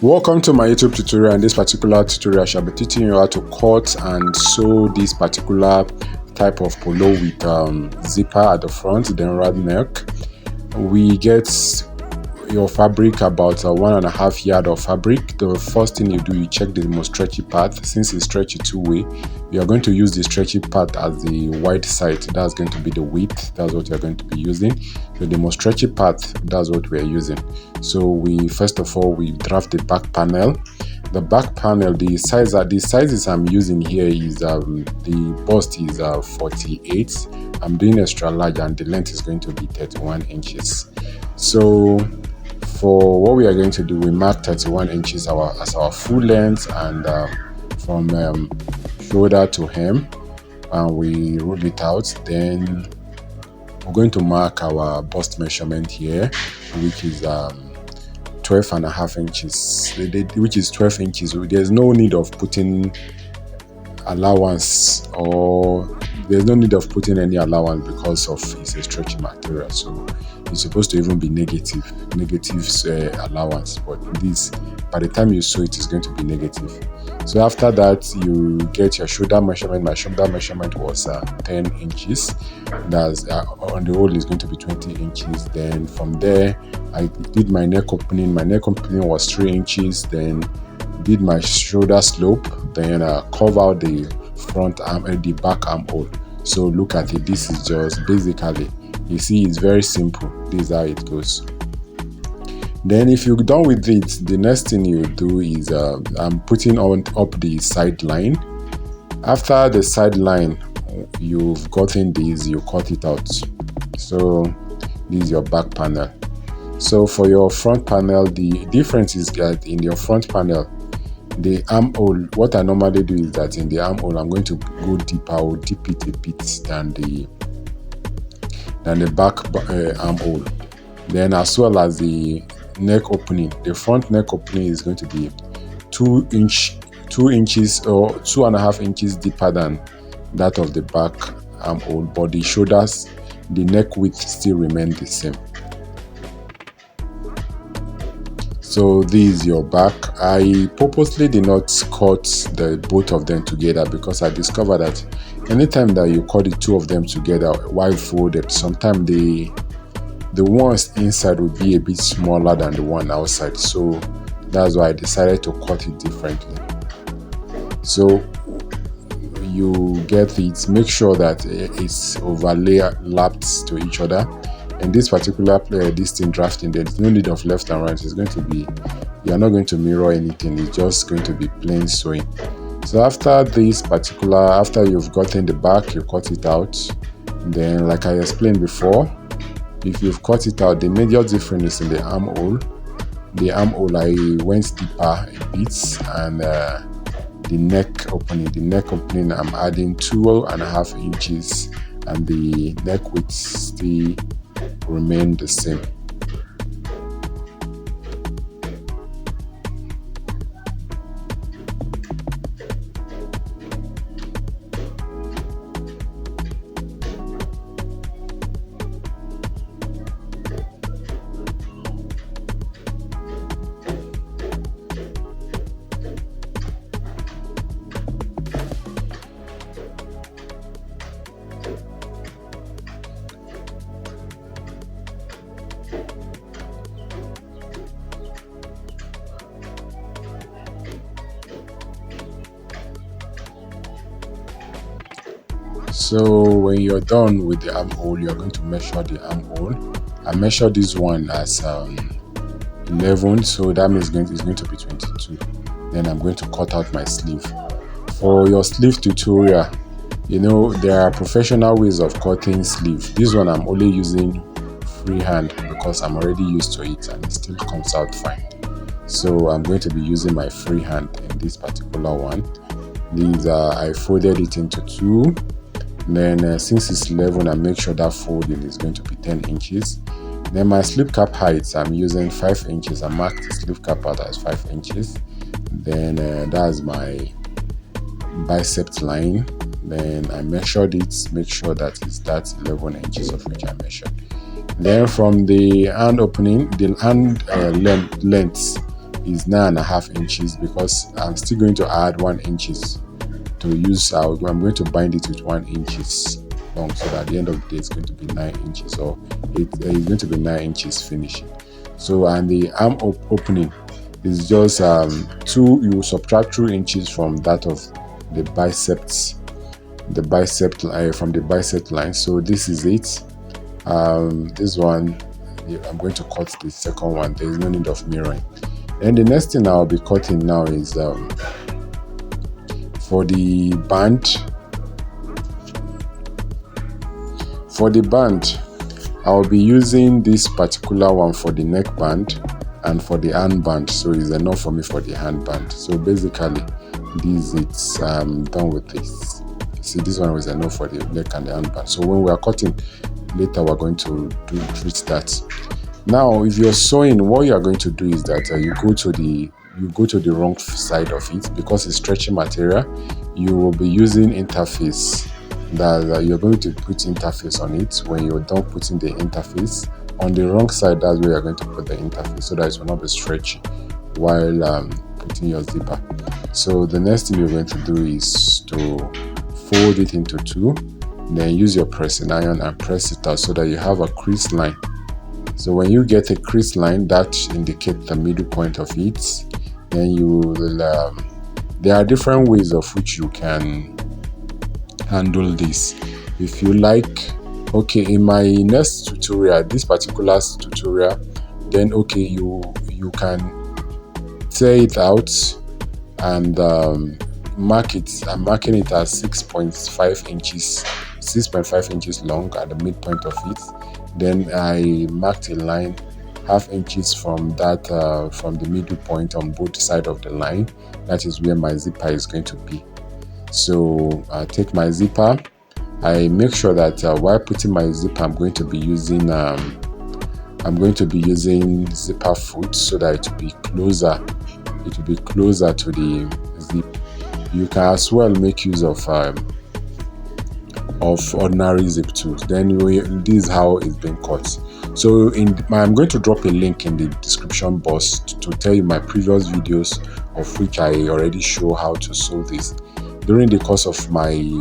Welcome to my YouTube tutorial. In this particular tutorial, I shall be teaching you how to cut and sew this particular type of polo with zipper at the front, then round neck. We get your fabric about 1.5 yards of fabric. The first thing you do, you check the most stretchy part. Since it's stretchy two-way, you are going to use the stretchy part as the wide side. That's going to be the width. That's what you're going to be using. So the most stretchy part, that's what we're using. So we first of all we draft the back panel. The back panel, the sizes I'm using here is the bust is 48. I'm doing extra large, and the length is going to be 31 inches. So for what we are going to do, we mark 31 inches as our full length, and from shoulder to hem, and we rule it out. Then we're going to mark our bust measurement here, which is 12.5 inches, which is 12 inches. There's no need of putting allowance, or there's no need of putting any allowance because of it's a stretchy material. So it's supposed to even be negative allowance, but this, by the time you sew it, is going to be negative. So after that, you get your shoulder measurement. My shoulder measurement was 10 inches. That's on the whole is going to be 20 inches. Then from there, I did my neck opening. My neck opening was 3 inches. Then did my shoulder slope. Then curve out the front arm and the back armhole. So look at it. This is just basically, you see, it's very simple. This is how it goes. Then if you're done with it, the next thing you do is I'm putting up the side line. After the side line, you've gotten this, you cut it out. So this is your back panel. So for your front panel, the difference is that in your front panel, the armhole, what I normally do is that in the armhole, I'm going to go deeper. I will dip it a bit than the back armhole. Then as well as the neck opening, the front neck opening is going to be 2 inches or 2.5 inches deeper than that of the back armhole, but the shoulders, the neck width still remain the same. So this is your back. I purposely did not cut the both of them together because I discovered that anytime that you cut the two of them together while folded, sometimes the ones inside will be a bit smaller than the one outside. So that's why I decided to cut it differently. So you get it, make sure that it's overlapped to each other. And this particular drafting, there's no need of left and right. It's going to be, you're not going to mirror anything. It's just going to be plain sewing. So after this particular, after you've gotten the back, you cut it out. Then, like I explained before, if you've cut it out, the major difference is in the armhole. The armhole, I went deeper a bit, and the neck opening. The neck opening, I'm adding 2.5 inches, and the neck width still remain the same. So when you're done with the armhole, you're going to measure the armhole. I measure this one as 11, so that means it's going to be 22. Then I'm going to cut out my sleeve. For your sleeve tutorial, you know, there are professional ways of cutting sleeve. This one I'm only using freehand because I'm already used to it and it still comes out fine. So I'm going to be using my freehand in this particular one. These I folded it into 2. Then since it's 11, I make sure that folding is going to be 10 inches. Then my sleeve cap height, I'm using 5 inches. I marked the sleeve cap out as 5 inches. Then that's my bicep line. Then I measured it, make sure that it's that 11 inches of which I measured. Then from the hand opening, the hand length, is 9.5 inches, because I'm still going to add 1 inches to use out. I'm going to bind it with 1 inches long, so that at the end of the day it's going to be 9 inches, or it's going to be 9 inches finishing. So, and the arm opening is just you subtract 2 inches from that of the biceps, from the bicep line. So this is it. This one, I'm going to cut the second one. There is no need of mirroring. And the next thing I'll be cutting now is for the band. For the band, I'll be using this particular one for the neck band and for the hand band. So it's enough for me for the hand band. So basically, it's done with this. See, this one was enough for the neck and the hand band. So when we are cutting later, we're going to treat that. Now, if you're sewing, what you are going to do is that you go to the wrong side of it, because it's stretching material. You will be using interface. That you're going to put interface on it. When you're done putting the interface on the wrong side, that's where you're going to put the interface, so that it will not be stretchy while putting your zipper. So the next thing you're going to do is to fold it into two, then use your pressing iron and press it out so that you have a crease line. So when you get a crease line, that indicates the middle point of it. Then you will there are different ways of which you can handle this. If you like, okay, in my next tutorial, this particular tutorial, then okay, you can tear it out and mark it. I'm marking it as 6.5 inches long at the midpoint of it. Then I marked a line 0.5 inches from that from the middle point on both sides of the line. That is where my zipper is going to be. So I take my zipper. I make sure that while putting my zipper, I'm going to be using zipper foot, so that it will be closer. It will be closer to the zip. You can as well make use of ordinary zip tools. Then this is how it's been cut. So I'm going to drop a link in the description box to tell you my previous videos, of which I already show how to sew this. During the course of my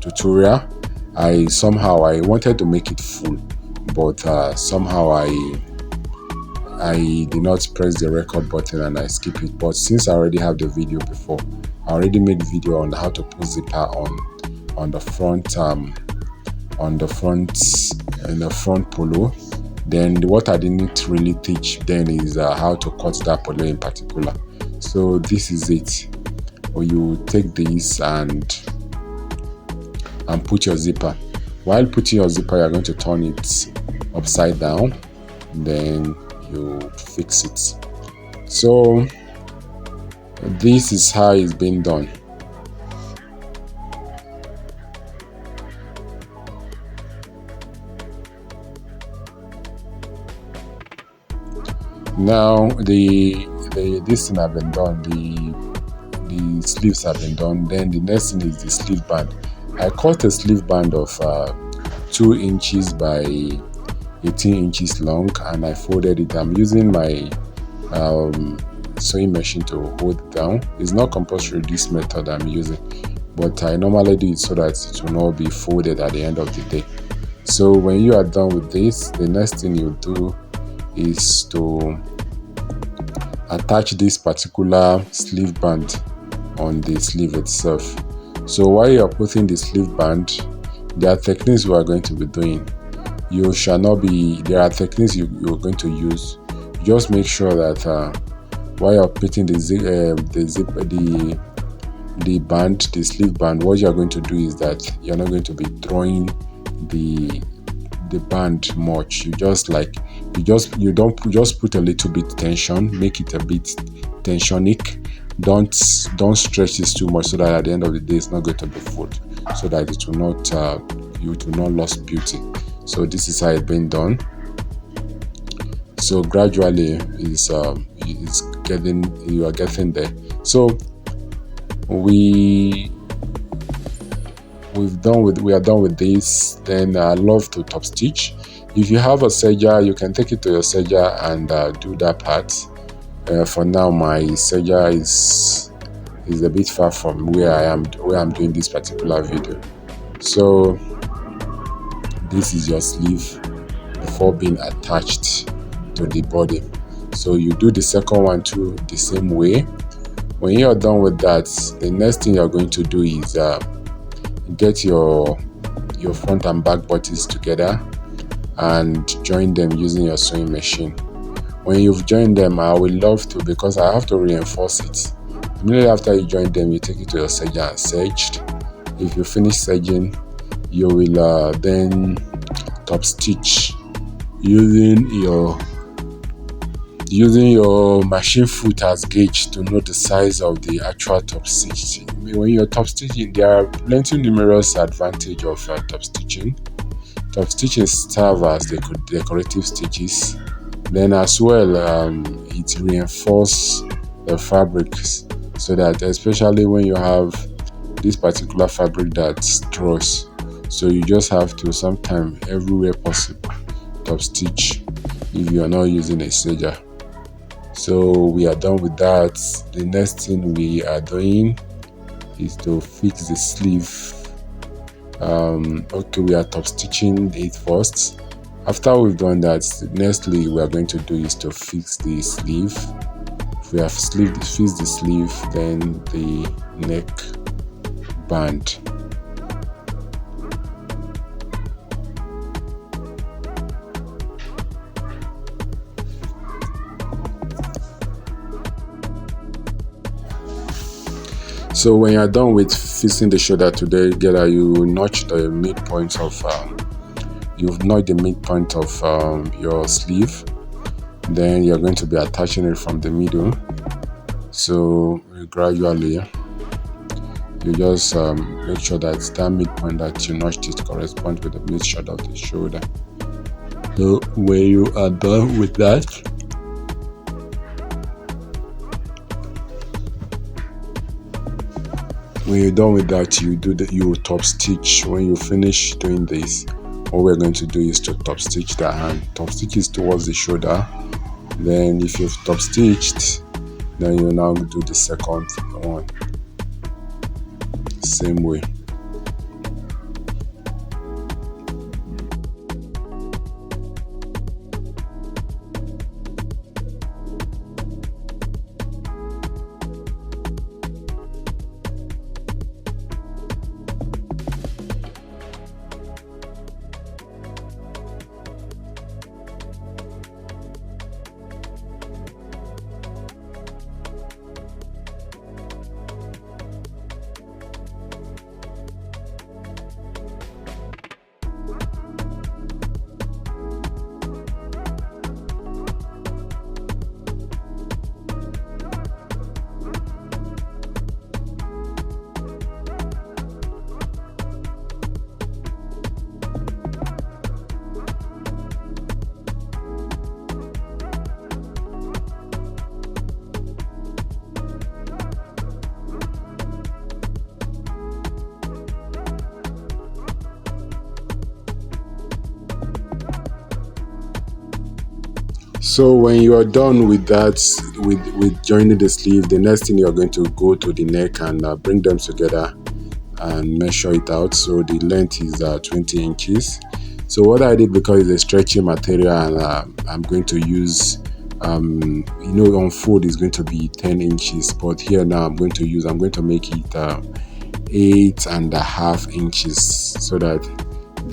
tutorial, I wanted to make it full, but somehow I did not press the record button and I skip it. But since I already have the video before, I already made a video on how to put zipper on the front in the front polo. Then what I didn't really teach then is how to cut that polo in particular. So this is it. Or you take this and put your zipper. While putting your zipper, you're going to turn it upside down, then you fix it. So this is how it's been done. Now this thing have been done. The sleeves have been done. Then the next thing is the sleeve band. I cut a sleeve band of 2 inches by 18 inches long, and I folded it. I'm using my sewing machine to hold it down. It's not compulsory this method I'm using, but I normally do it so that it will not be folded at the end of the day. So when you are done with this, the next thing you do is to attach this particular sleeve band on the sleeve itself. So while you are putting the sleeve band, there are techniques we are going to be doing. There are techniques you're going to use. Just make sure that while you're putting the band, the sleeve band, what you're going to do is that you're not going to be drawing the band much. You just put a little bit tension, make it a bit tensionic. Don't stretch this too much, so that at the end of the day it's not going to be full, so that it will not lose beauty. So this is how it's been done. So gradually you are getting there. So we are done with this. Then I love to top stitch. If you have a serger, you can take it to your serger and do that part. For now, my serger is a bit far from where I'm doing this particular video. So this is your sleeve before being attached to the body. So you do the second one too the same way. When you're done with that, the next thing you're going to do is get your front and back bodies together and join them using your sewing machine. When you've joined them, I will love to, because I have to reinforce it. Immediately after you join them, you take it to your serger and serged. If you finish serging, you will then top stitch using your machine foot as gauge to know the size of the actual top stitch. When you're top stitching, there are plenty numerous advantage of top stitching. Top stitches serve as the decorative stitches. Then as well, it reinforces the fabrics, so that especially when you have this particular fabric that draws, so you just have to sometimes everywhere possible top stitch if you are not using a serger. So we are done with that. The next thing we are doing is to fix the sleeve. Okay, we are top stitching it first. After we've done that, nextly we are going to do is to fix the sleeve. If we have fixed the sleeve, then the neck band. So when you're done with fixing the shoulder together, you notch the midpoint of you've notched the midpoint of your sleeve. Then you're going to be attaching it from the middle. So gradually, you just make sure that that midpoint that you notched it corresponds with the mid shoulder of the shoulder. So when you are done with that, you top stitch. When you finish doing this, what we're going to do is to top stitch the hand. Top stitch is towards the shoulder. Then if you've top stitched, then you now do the second one same way. So when you are done with that, with joining the sleeve, the next thing you're going to go to the neck and bring them together and measure it out. So the length is 20 inches. So what I did, because it's a stretchy material and I'm going to use, on fold is going to be 10 inches, but here now I'm going to make it 8.5 inches, so that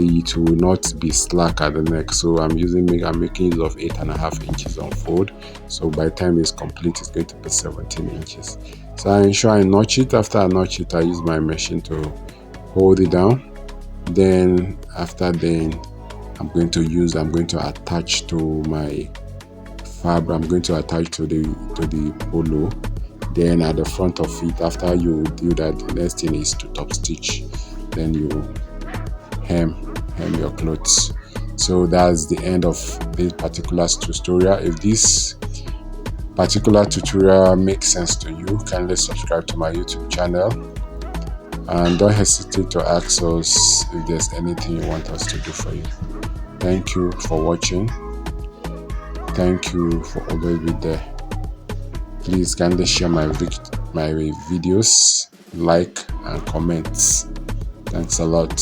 it will not be slack at the neck. So I'm making use of 8.5 inches on fold. So by the time it's complete, it's going to be 17 inches. So I ensure I notch it. After I notch it, I use my machine to hold it down. Then I'm going to attach to my fabric. I'm going to attach to the polo. Then at the front of it, after you do that, the next thing is to top stitch. Then you hem your clothes. So that's the end of this particular tutorial. If this particular tutorial makes sense to you, kindly subscribe to my YouTube channel, and don't hesitate to ask us if there's anything you want us to do for you. Thank you for watching. Thank you for always being there. Please kindly share my videos, like and comment. Thanks a lot.